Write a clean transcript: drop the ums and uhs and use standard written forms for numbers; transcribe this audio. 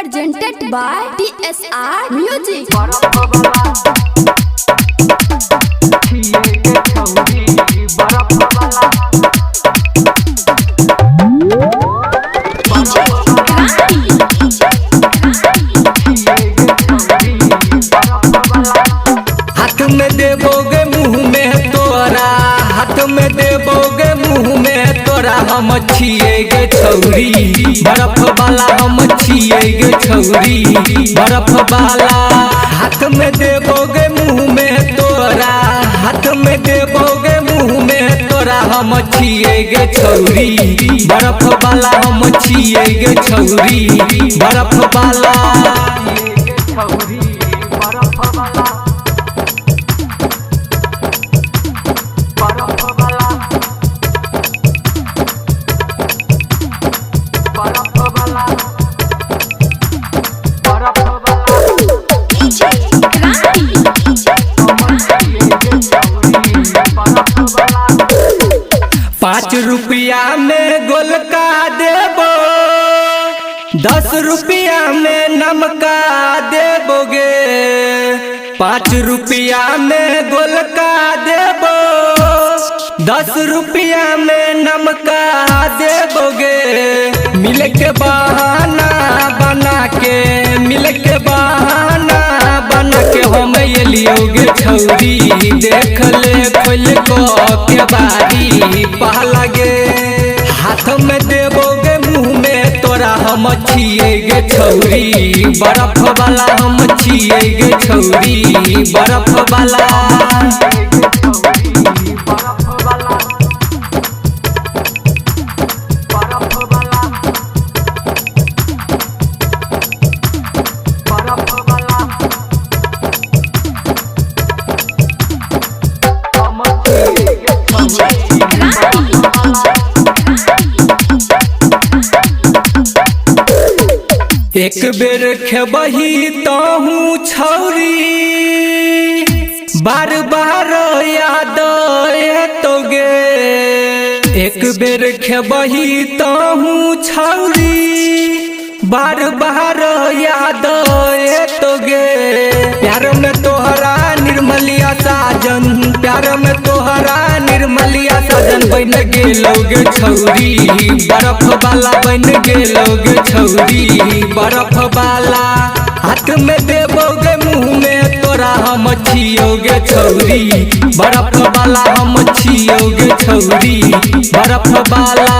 presented by DSR Music. हाथ में देबोगे मुँह में तोरा, हाथ में देबोगे मुँह में तोरा, हम छिएगे छौरी बर्फ वाला, हम छिएगे छौरी बर्फ वाला। हाथ में देबोगे मुँह में तोरा, हाथ में देबोगे मुँह में तोरा, हम छिएगे छौरी बर्फ वाला, हम छिएगे छौरी बर्फ वाला। पाँच रुपया में गोलका देबो, 10 रुपया में नमका देबोगे। 5 रुपया में गोलका देबो, 10 रुपया में नमका देबोगे। मिल के बहाना बना के, मिल के बहाना बना के हम ये लियोगे छौरी, देख ले खोल को के बारी पहला गे। हाथ में देबोगे मुँह में तोरा, हम छिएगे छौरी बर्फ वाला, हम छिएगे छौरी बर्फ वाला। एक बेर खेबही तहूँ छौरी, बार बार याद एतोगे। एक बेर खेबही तहूँ छौरी, बार बार याद एतोगे। प्यार में तोहरा निर्मलिया साजन, प्यार में तोहरा निर्मलिया साजन, बन गेलोगे छौरी बर्फ वाला, बन गेलोगे छौरी बर्फ वाला। हाथ में देबोगे मुँह में तोरा, हम छियोगे छौरी बर्फ वाला, हम छियोगे छौरी बर्फ वाला।